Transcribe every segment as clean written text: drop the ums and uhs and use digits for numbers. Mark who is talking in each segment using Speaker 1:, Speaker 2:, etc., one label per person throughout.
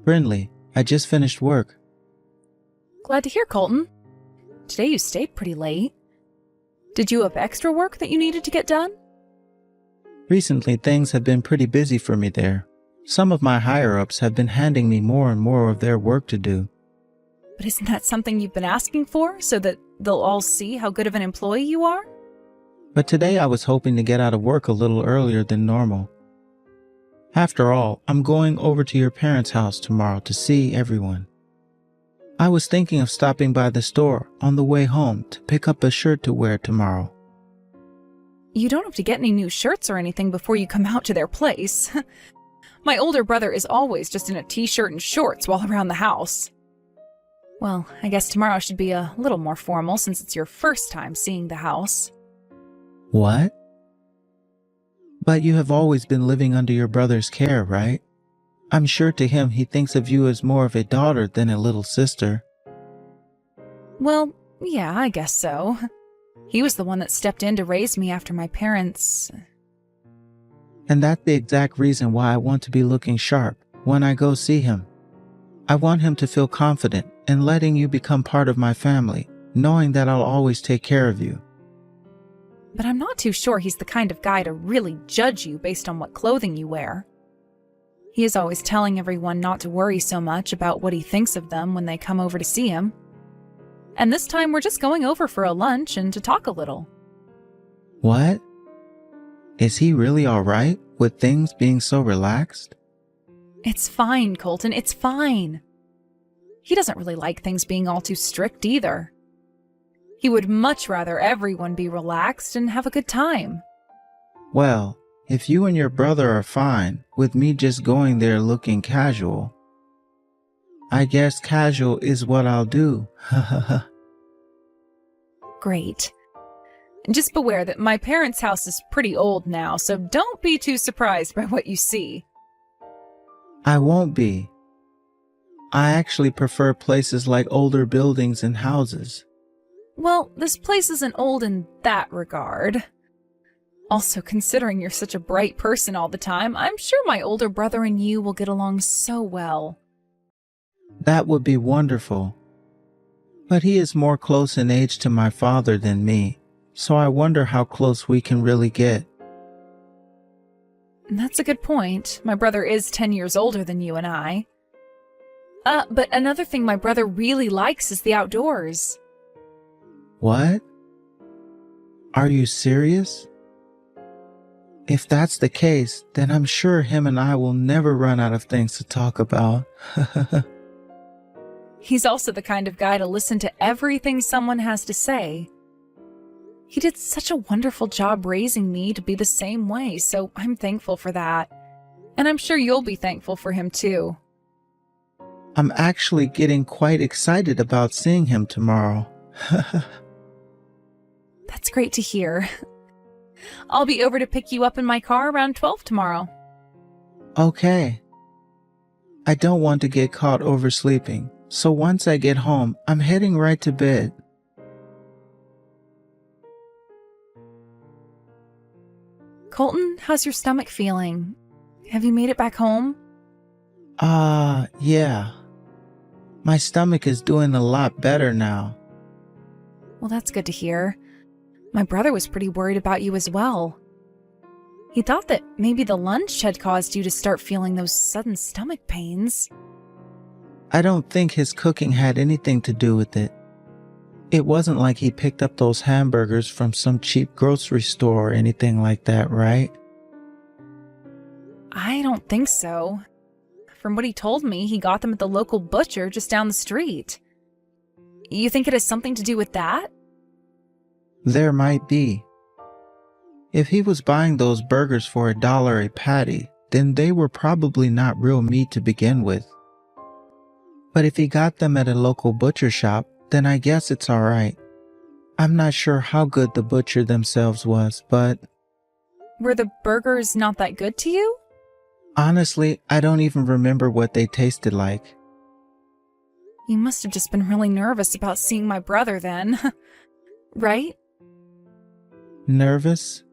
Speaker 1: Friendly. I just finished work.
Speaker 2: Glad to hear, Colton. Today you stayed pretty late. Did you have extra work that you needed to get done?
Speaker 1: Recently, things have been pretty busy for me there. Some of my higher-ups have been handing me more and more of their work to do.
Speaker 2: But isn't that something you've been asking for, so that they'll all see how good of an employee you are?
Speaker 1: But today I was hoping to get out of work a little earlier than normal. After all, I'm going over to your parents' house tomorrow to see everyone. I was thinking of stopping by the store on the way home to pick up a shirt to wear tomorrow.
Speaker 2: You don't have to get any new shirts or anything before you come out to their place. My older brother is always just in a t-shirt and shorts while around the house. Well, I guess tomorrow should be a little more formal since it's your first time seeing the house.
Speaker 1: What? But you have always been living under your brother's care, right? I'm sure to him he thinks of you as more of a daughter than a little sister.
Speaker 2: Well, yeah, I guess so. He was the one that stepped in to raise me after my parents.
Speaker 1: And that's the exact reason why I want to be looking sharp when I go see him. I want him to feel confident in letting you become part of my family, knowing that I'll always take care of you.
Speaker 2: But I'm not too sure he's the kind of guy to really judge you based on what clothing you wear. He is always telling everyone not to worry so much about what he thinks of them when they come over to see him. And this time we're just going over for a lunch and to talk a little.
Speaker 1: What? Is he really all right with things being so relaxed?
Speaker 2: It's fine, Colton, it's fine. He doesn't really like things being all too strict either. He would much rather everyone be relaxed and have a good time.
Speaker 1: Well, if you and your brother are fine with me just going there looking casual, I guess casual is what I'll do.
Speaker 2: Great. Just beware that my parents' house is pretty old now, so don't be too surprised by what you see.
Speaker 1: I won't be. I actually prefer places like older buildings and houses.
Speaker 2: Well, this place isn't old in that regard. Also, considering you're such a bright person all the time, I'm sure my older brother and you will get along so well.
Speaker 1: That would be wonderful. But he is more close in age to my father than me, so I wonder how close we can really get.
Speaker 2: That's a good point. My brother is 10 years older than you and I. But another thing my brother really likes is the outdoors.
Speaker 1: What? Are you serious? If that's the case, then I'm sure him and I will never run out of things to talk about.
Speaker 2: He's also the kind of guy to listen to everything someone has to say. He did such a wonderful job raising me to be the same way, so I'm thankful for that. And I'm sure you'll be thankful for him too.
Speaker 1: I'm actually getting quite excited about seeing him tomorrow.
Speaker 2: That's great to hear. I'll be over to pick you up in my car around 12 tomorrow.
Speaker 1: Okay. I don't want to get caught oversleeping, so once I get home, I'm heading right to bed.
Speaker 2: Colton, how's your stomach feeling? Have you made it back home?
Speaker 1: Yeah. My stomach is doing a lot better now.
Speaker 2: Well, that's good to hear. My brother was pretty worried about you as well. He thought that maybe the lunch had caused you to start feeling those sudden stomach pains.
Speaker 1: I don't think his cooking had anything to do with it. It wasn't like he picked up those hamburgers from some cheap grocery store or anything like that, right?
Speaker 2: I don't think so. From what he told me, he got them at the local butcher just down the street. You think it has something to do with that?
Speaker 1: There might be. If he was buying those burgers for $1 a patty, then they were probably not real meat to begin with. But if he got them at a local butcher shop, then I guess it's alright. I'm not sure how good the butcher themselves was, but...
Speaker 2: Were the burgers not that good to you?
Speaker 1: Honestly, I don't even remember what they tasted like.
Speaker 2: You must have just been really nervous about seeing my brother then. Right?
Speaker 1: Nervous?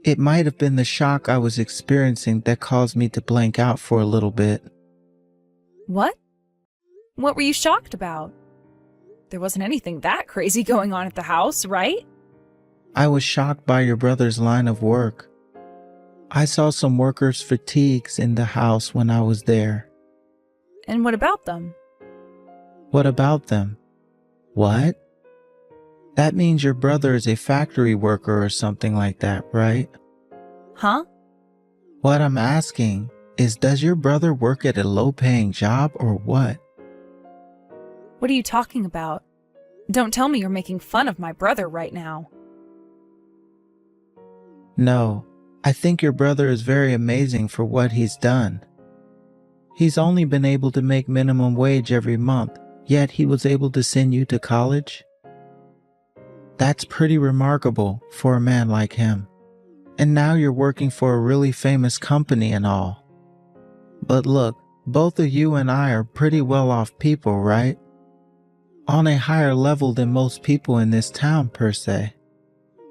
Speaker 1: It might have been the shock I was experiencing that caused me to blank out for a little bit.
Speaker 2: What? What were you shocked about? There wasn't anything that crazy going on at the house, right?
Speaker 1: I was shocked by your brother's line of work. I saw some workers' fatigues in the house when I was there.
Speaker 2: And what about them?
Speaker 1: What about them? What? That means your brother is a factory worker or something like that, right?
Speaker 2: Huh?
Speaker 1: What I'm asking is, does your brother work at a low-paying job or what?
Speaker 2: What are you talking about? Don't tell me you're making fun of my brother right now.
Speaker 1: No, I think your brother is very amazing for what he's done. He's only been able to make minimum wage every month, yet he was able to send you to college? That's pretty remarkable for a man like him. And now you're working for a really famous company and all. But look, both of you and I are pretty well-off people, right? On a higher level than most people in this town, per se.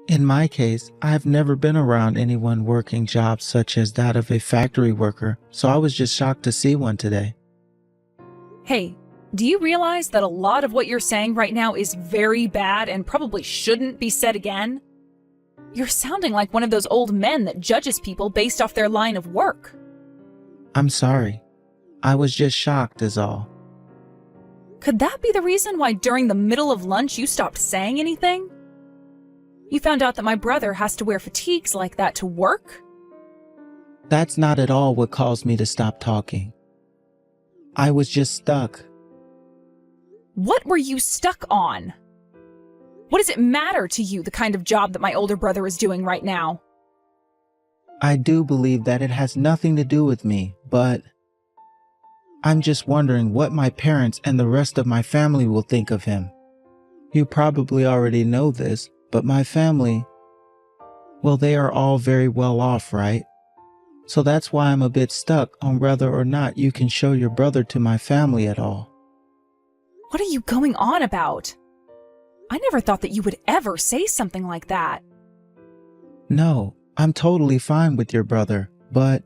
Speaker 1: In my case, I've never been around anyone working jobs such as that of a factory worker, so I was just shocked to see one today.
Speaker 2: Hey, do you realize that a lot of what you're saying right now is very bad and probably shouldn't be said again? You're sounding like one of those old men that judges people based off their line of work.
Speaker 1: I'm sorry. I was just shocked is all.
Speaker 2: Could that be the reason why during the middle of lunch you stopped saying anything? You found out that my brother has to wear fatigues like that to work?
Speaker 1: That's not at all what caused me to stop talking. I was just stuck.
Speaker 2: What were you stuck on? What does it matter to you, the kind of job that my older brother is doing right now?
Speaker 1: I do believe that it has nothing to do with me, but I'm just wondering what my parents and the rest of my family will think of him. You probably already know this, but my family, well, they are all very well off, right? So that's why I'm a bit stuck on whether or not you can show your brother to my family at all.
Speaker 2: What are you going on about? I never thought that you would ever say something like that.
Speaker 1: No, I'm totally fine with your brother, but...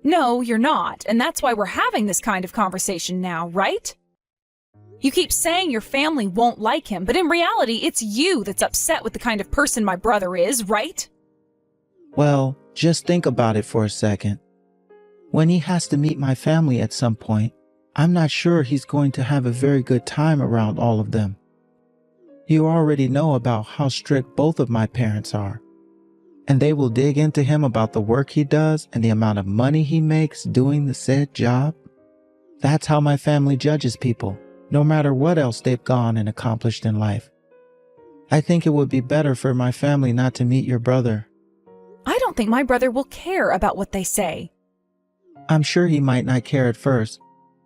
Speaker 2: No, you're not, and that's why we're having this kind of conversation now, right? You keep saying your family won't like him, but in reality, it's you that's upset with the kind of person my brother is, right?
Speaker 1: Well, just think about it for a second. When he has to meet my family at some point, I'm not sure he's going to have a very good time around all of them. You already know about how strict both of my parents are. And they will dig into him about the work he does and the amount of money he makes doing the said job. That's how my family judges people, no matter what else they've gone and accomplished in life. I think it would be better for my family not to meet your brother.
Speaker 2: I don't think my brother will care about what they say.
Speaker 1: I'm sure he might not care at first,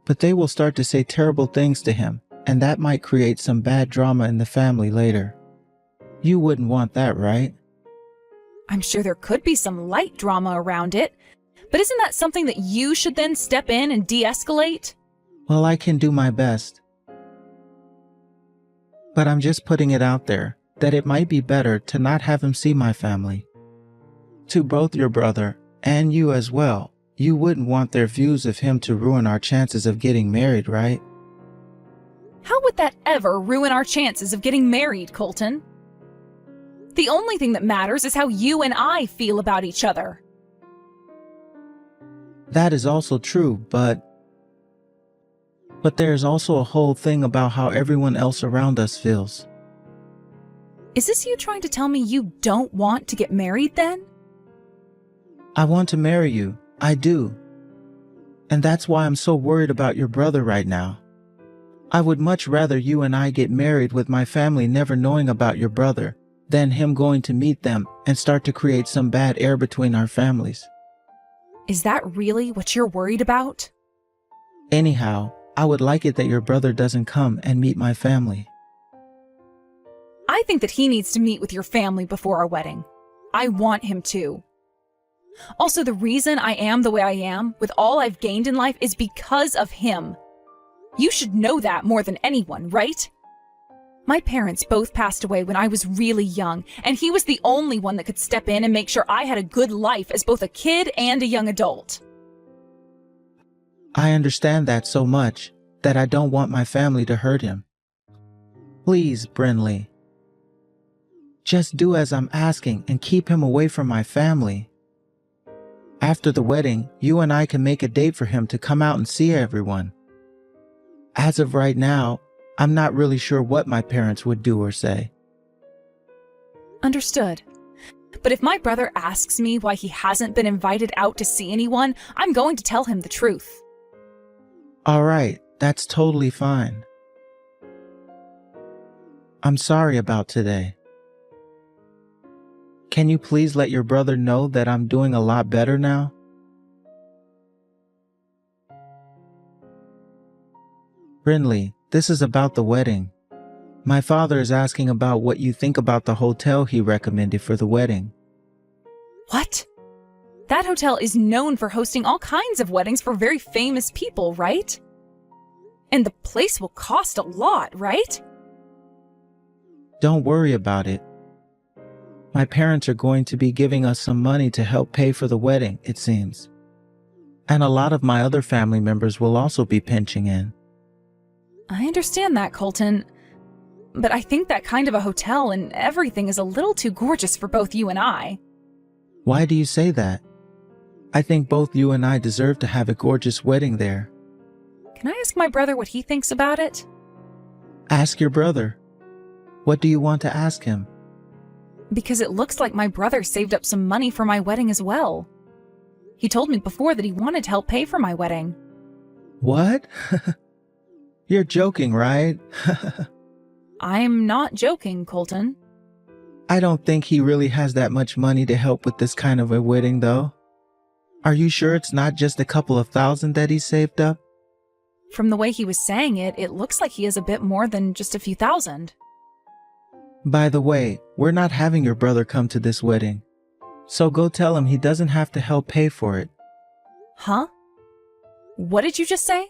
Speaker 1: but they will start to say terrible things to him, and that might create some bad drama in the family later. You wouldn't want that, right?
Speaker 2: I'm sure there could be some light drama around it, but isn't that something that you should then step in and de-escalate?
Speaker 1: Well, I can do my best. But I'm just putting it out there that it might be better to not have him see my family. To both your brother and you as well, you wouldn't want their views of him to ruin our chances of getting married, right?
Speaker 2: How would that ever ruin our chances of getting married, Colton? The only thing that matters is how you and I feel about each other.
Speaker 1: That is also true, but there's also a whole thing about how everyone else around us feels.
Speaker 2: Is this you trying to tell me you don't want to get married then?
Speaker 1: I want to marry you. I do. And that's why I'm so worried about your brother right now. I would much rather you and I get married with my family never knowing about your brother than him going to meet them and start to create some bad air between our families.
Speaker 2: Is that really what you're worried about?
Speaker 1: Anyhow, I would like it that your brother doesn't come and meet my family.
Speaker 2: I think that he needs to meet with your family before our wedding. I want him to. Also, the reason I am the way I am, with all I've gained in life, is because of him. You should know that more than anyone, right? My parents both passed away when I was really young, and he was the only one that could step in and make sure I had a good life as both a kid and a young adult.
Speaker 1: I understand that so much that I don't want my family to hurt him. Please, Brinley. Just do as I'm asking and keep him away from my family. After the wedding, you and I can make a date for him to come out and see everyone. As of right now, I'm not really sure what my parents would do or say.
Speaker 2: Understood. But if my brother asks me why he hasn't been invited out to see anyone, I'm going to tell him the truth.
Speaker 1: All right, that's totally fine. I'm sorry about today. Can you please let your brother know that I'm doing a lot better now? Brinley, this is about the wedding. My father is asking about what you think about the hotel he recommended for the wedding.
Speaker 2: What? That hotel is known for hosting all kinds of weddings for very famous people, right? And the place will cost a lot, right?
Speaker 1: Don't worry about it. My parents are going to be giving us some money to help pay for the wedding, it seems. And a lot of my other family members will also be pinching in.
Speaker 2: I understand that, Colton. But I think that kind of a hotel and everything is a little too gorgeous for both you and I.
Speaker 1: Why do you say that? I think both you and I deserve to have a gorgeous wedding there.
Speaker 2: Can I ask my brother what he thinks about it?
Speaker 1: Ask your brother. What do you want to ask him?
Speaker 2: Because it looks like my brother saved up some money for my wedding as well. He told me before that he wanted to help pay for my wedding.
Speaker 1: What? You're joking, right?
Speaker 2: I'm not joking, Colton.
Speaker 1: I don't think he really has that much money to help with this kind of a wedding, though. Are you sure it's not just a couple of thousand that he saved up?
Speaker 2: From the way he was saying it, it looks like he has a bit more than just a few thousand.
Speaker 1: By the way, we're not having your brother come to this wedding. So go tell him he doesn't have to help pay for it.
Speaker 2: Huh? What did you just say?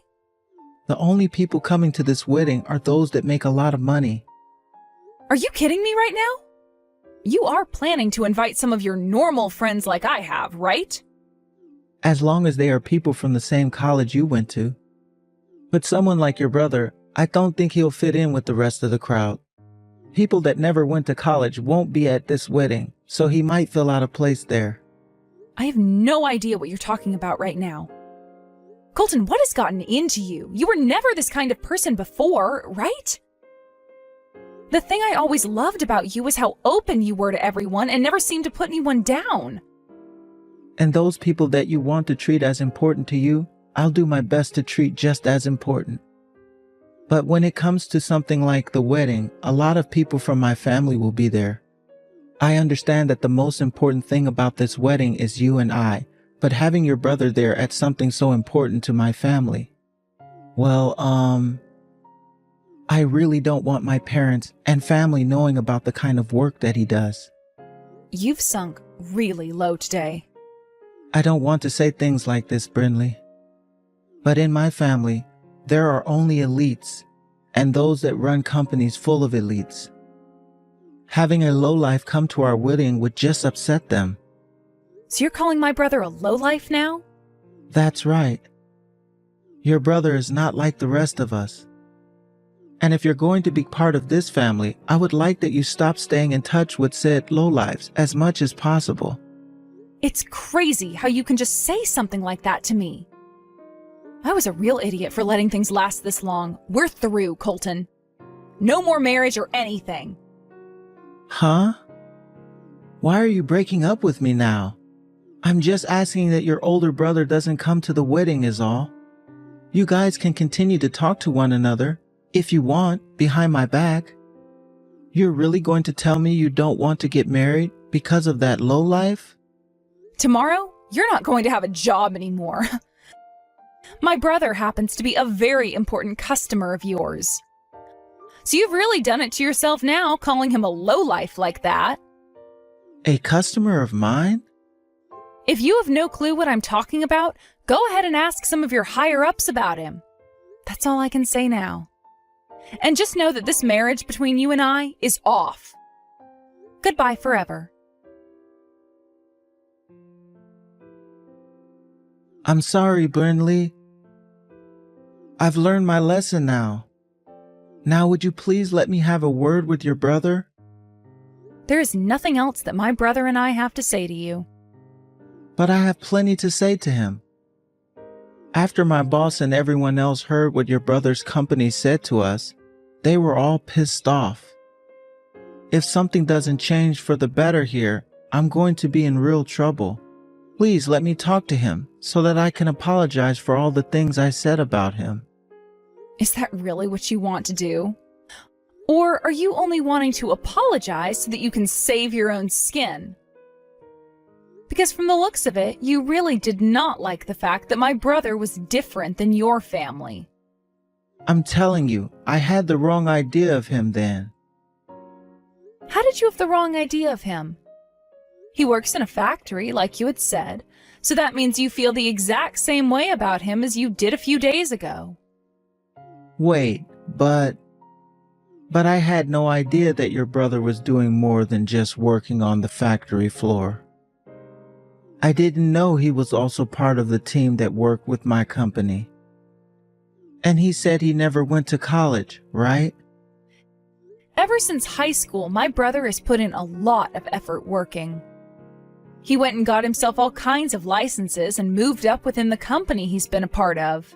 Speaker 1: The only people coming to this wedding are those that make a lot of money.
Speaker 2: Are you kidding me right now? You are planning to invite some of your normal friends like I have, right?
Speaker 1: As long as they are people from the same college you went to. But someone like your brother, I don't think he'll fit in with the rest of the crowd. People that never went to college won't be at this wedding, so he might feel out of place there.
Speaker 2: I have no idea what you're talking about right now. Colton, what has gotten into you? You were never this kind of person before, right? The thing I always loved about you was how open you were to everyone and never seemed to put anyone down.
Speaker 1: And those people that you want to treat as important to you, I'll do my best to treat just as important. But when it comes to something like the wedding, a lot of people from my family will be there. I understand that the most important thing about this wedding is you and I, but having your brother there at something so important to my family, well, I really don't want my parents and family knowing about the kind of work that he does.
Speaker 2: You've sunk really low today.
Speaker 1: I don't want to say things like this, Brinley. But in my family, there are only elites, and those that run companies full of elites. Having a lowlife come to our wedding would just upset them.
Speaker 2: So you're calling my brother a lowlife now?
Speaker 1: That's right. Your brother is not like the rest of us. And if you're going to be part of this family, I would like that you stop staying in touch with said lowlives as much as possible.
Speaker 2: It's crazy how you can just say something like that to me. I was a real idiot for letting things last this long. We're through, Colton. No more marriage or anything.
Speaker 1: Huh? Why are you breaking up with me now? I'm just asking that your older brother doesn't come to the wedding is all. You guys can continue to talk to one another, if you want, behind my back. You're really going to tell me you don't want to get married because of that lowlife?
Speaker 2: Tomorrow, you're not going to have a job anymore. My brother happens to be a very important customer of yours. So you've really done it to yourself now, calling him a lowlife like that.
Speaker 1: A customer of mine?
Speaker 2: If you have no clue what I'm talking about, go ahead and ask some of your higher-ups about him. That's all I can say now. And just know that this marriage between you and I is off. Goodbye forever.
Speaker 1: I'm sorry, Brinley. I've learned my lesson now. Now would you please let me have a word with your brother?
Speaker 2: There is nothing else that my brother and I have to say to you.
Speaker 1: But I have plenty to say to him. After my boss and everyone else heard what your brother's company said to us, they were all pissed off. If something doesn't change for the better here, I'm going to be in real trouble. Please let me talk to him so that I can apologize for all the things I said about him.
Speaker 2: Is that really what you want to do? Or are you only wanting to apologize so that you can save your own skin? Because from the looks of it, you really did not like the fact that my brother was different than your family.
Speaker 1: I'm telling you, I had the wrong idea of him then.
Speaker 2: How did you have the wrong idea of him? He works in a factory, like you had said, so that means you feel the exact same way about him as you did a few days ago.
Speaker 1: Wait, but I had no idea that your brother was doing more than just working on the factory floor. I didn't know he was also part of the team that worked with my company. And he said he never went to college, right?
Speaker 2: Ever since high school, my brother has put in a lot of effort working. He went and got himself all kinds of licenses and moved up within the company he's been a part of.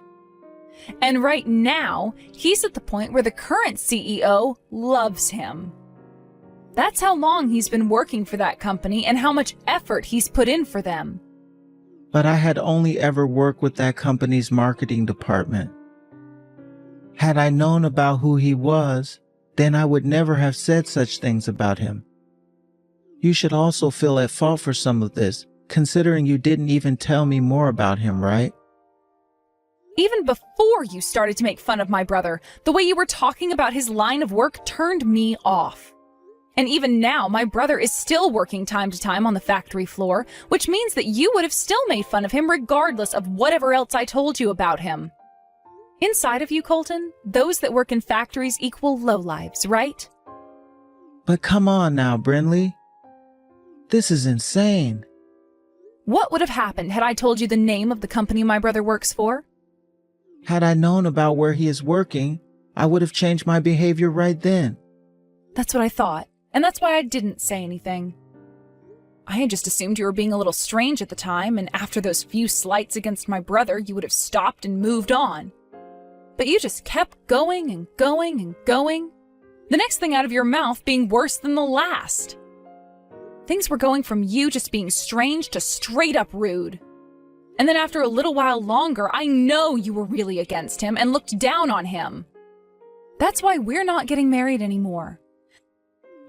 Speaker 2: And right now, he's at the point where the current CEO loves him. That's how long he's been working for that company and how much effort he's put in for them.
Speaker 1: But I had only ever worked with that company's marketing department. Had I known about who he was, then I would never have said such things about him. You should also feel at fault for some of this, considering you didn't even tell me more about him, right?
Speaker 2: Even before you started to make fun of my brother, the way you were talking about his line of work turned me off. And even now, my brother is still working time to time on the factory floor, which means that you would have still made fun of him regardless of whatever else I told you about him. Inside of you, Colton, those that work in factories equal lowlives, right?
Speaker 1: But come on now, Brinley. This is insane.
Speaker 2: What would have happened had I told you the name of the company my brother works for?
Speaker 1: Had I known about where he is working, I would have changed my behavior right then.
Speaker 2: That's what I thought, and that's why I didn't say anything. I had just assumed you were being a little strange at the time, and after those few slights against my brother, you would have stopped and moved on. But you just kept going and going and going, the next thing out of your mouth being worse than the last. Things were going from you just being strange to straight up rude. And then after a little while longer, I know you were really against him and looked down on him. That's why we're not getting married anymore.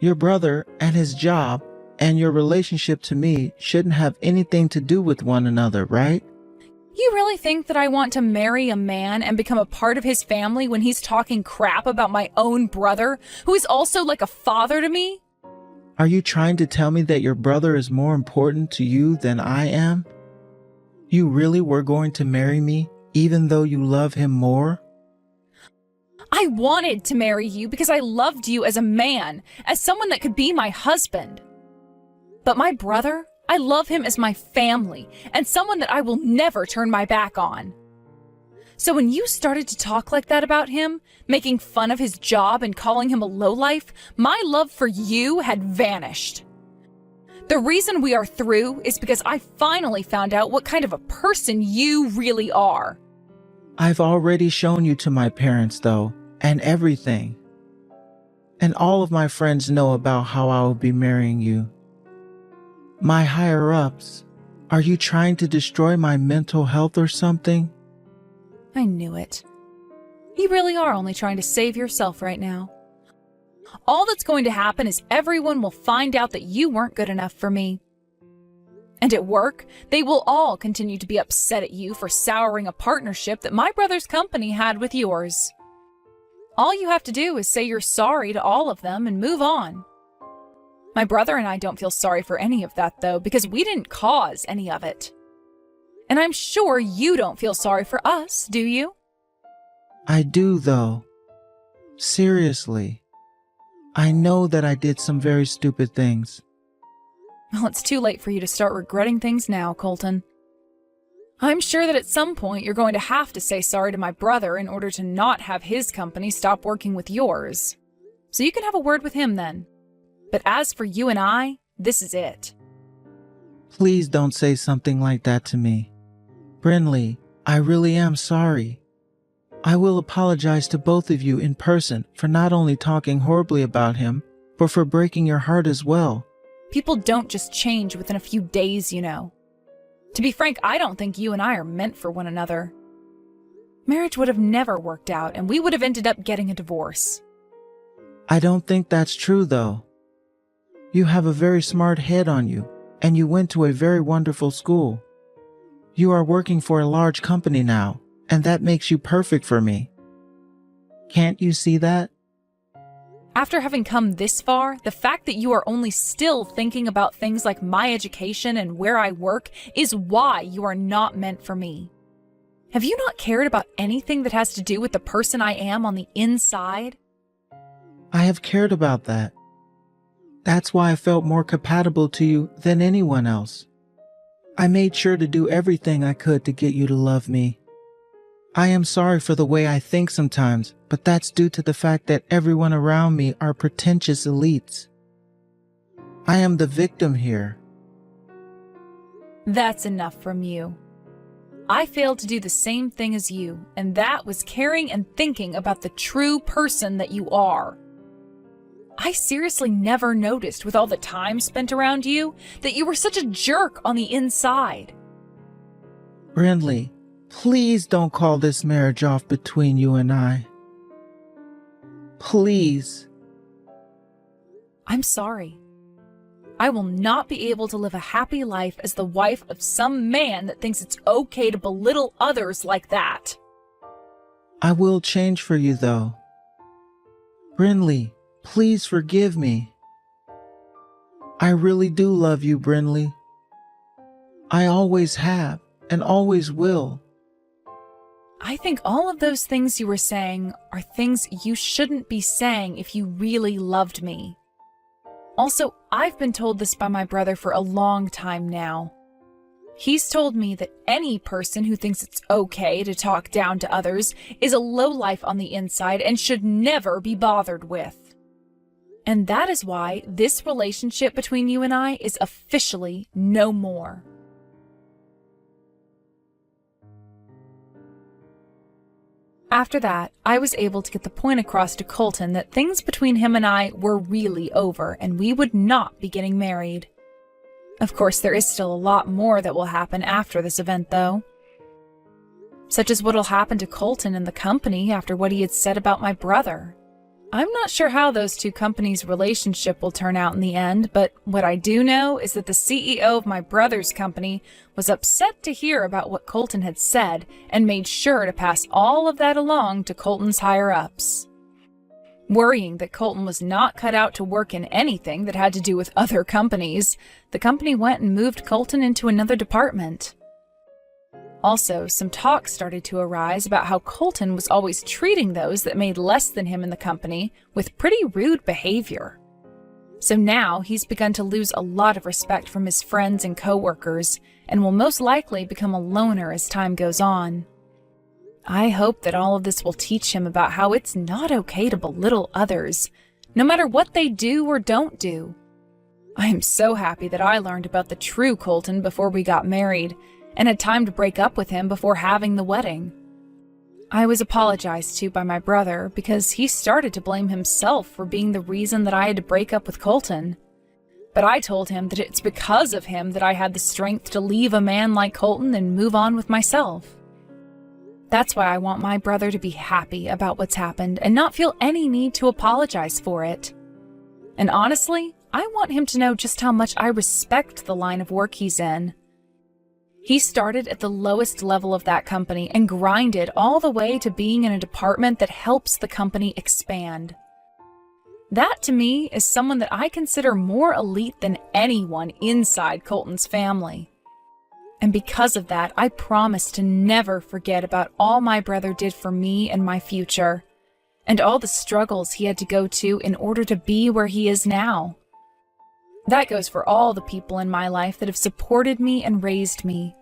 Speaker 1: Your brother and his job and your relationship to me shouldn't have anything to do with one another, right?
Speaker 2: You really think that I want to marry a man and become a part of his family when he's talking crap about my own brother, who is also like a father to me?
Speaker 1: Are you trying to tell me that your brother is more important to you than I am? You really were going to marry me, even though you love him more?
Speaker 2: I wanted to marry you because I loved you as a man, as someone that could be my husband. But my brother, I love him as my family, and someone that I will never turn my back on. So when you started to talk like that about him, making fun of his job and calling him a lowlife, my love for you had vanished. The reason we are through is because I finally found out what kind of a person you really are.
Speaker 1: I've already shown you to my parents, though, and everything. And all of my friends know about how I will be marrying you. My higher-ups, are you trying to destroy my mental health or something?
Speaker 2: I knew it. You really are only trying to save yourself right now. All that's going to happen is everyone will find out that you weren't good enough for me. And at work, they will all continue to be upset at you for souring a partnership that my brother's company had with yours. All you have to do is say you're sorry to all of them and move on. My brother and I don't feel sorry for any of that, though, because we didn't cause any of it. And I'm sure you don't feel sorry for us, do you?
Speaker 1: I do, though. Seriously. I know that I did some very stupid things.
Speaker 2: Well, it's too late for you to start regretting things now, Colton. I'm sure that at some point you're going to have to say sorry to my brother in order to not have his company stop working with yours. So you can have a word with him then. But as for you and I, this is it.
Speaker 1: Please don't say something like that to me. Brinley, I really am sorry. I will apologize to both of you in person for not only talking horribly about him, but for breaking your heart as well.
Speaker 2: People don't just change within a few days, you know. To be frank, I don't think you and I are meant for one another. Marriage would have never worked out, and we would have ended up getting a divorce.
Speaker 1: I don't think that's true, though. You have a very smart head on you, and you went to a very wonderful school. You are working for a large company now, and that makes you perfect for me. Can't you see that?
Speaker 2: After having come this far, the fact that you are only still thinking about things like my education and where I work is why you are not meant for me. Have you not cared about anything that has to do with the person I am on the inside?
Speaker 1: I have cared about that. That's why I felt more compatible to you than anyone else. I made sure to do everything I could to get you to love me. I am sorry for the way I think sometimes, but that's due to the fact that everyone around me are pretentious elites. I am the victim here.
Speaker 2: That's enough from you. I failed to do the same thing as you, and that was caring and thinking about the true person that you are. I seriously never noticed, with all the time spent around you, that you were such a jerk on the inside.
Speaker 1: Brinley, please don't call this marriage off between you and I. Please.
Speaker 2: I'm sorry. I will not be able to live a happy life as the wife of some man that thinks it's okay to belittle others like that.
Speaker 1: I will change for you, though. Brinley, please forgive me. I really do love you, Brinley. I always have and always will.
Speaker 2: I think all of those things you were saying are things you shouldn't be saying if you really loved me. Also, I've been told this by my brother for a long time now. He's told me that any person who thinks it's okay to talk down to others is a lowlife on the inside and should never be bothered with. And that is why this relationship between you and I is officially no more. After that, I was able to get the point across to Colton that things between him and I were really over and we would not be getting married. Of course, there is still a lot more that will happen after this event, though. Such as what'll happen to Colton and the company after what he had said about my brother. I'm not sure how those two companies' relationship will turn out in the end, but what I do know is that the CEO of my brother's company was upset to hear about what Colton had said and made sure to pass all of that along to Colton's higher-ups. Worrying that Colton was not cut out to work in anything that had to do with other companies, the company went and moved Colton into another department. Also, some talk started to arise about how Colton was always treating those that made less than him in the company with pretty rude behavior. So now he's begun to lose a lot of respect from his friends and coworkers and will most likely become a loner as time goes on. I hope that all of this will teach him about how it's not okay to belittle others, no matter what they do or don't do. I am so happy that I learned about the true Colton before we got married, and had time to break up with him before having the wedding. I was apologized to by my brother because he started to blame himself for being the reason that I had to break up with Colton. But I told him that it's because of him that I had the strength to leave a man like Colton and move on with myself. That's why I want my brother to be happy about what's happened and not feel any need to apologize for it. And honestly, I want him to know just how much I respect the line of work he's in. He started at the lowest level of that company and grinded all the way to being in a department that helps the company expand. That, to me, is someone that I consider more elite than anyone inside Colton's family. And because of that, I promise to never forget about all my brother did for me and my future, and all the struggles he had to go to in order to be where he is now. That goes for all the people in my life that have supported me and raised me.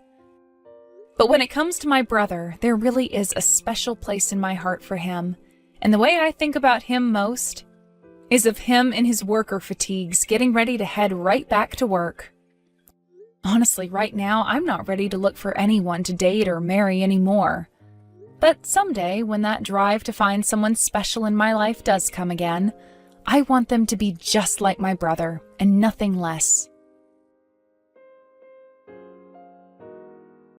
Speaker 2: But when it comes to my brother, there really is a special place in my heart for him. And the way I think about him most is of him in his worker fatigues, getting ready to head right back to work. Honestly, right now, I'm not ready to look for anyone to date or marry anymore. But someday, when that drive to find someone special in my life does come again, I want them to be just like my brother and nothing less.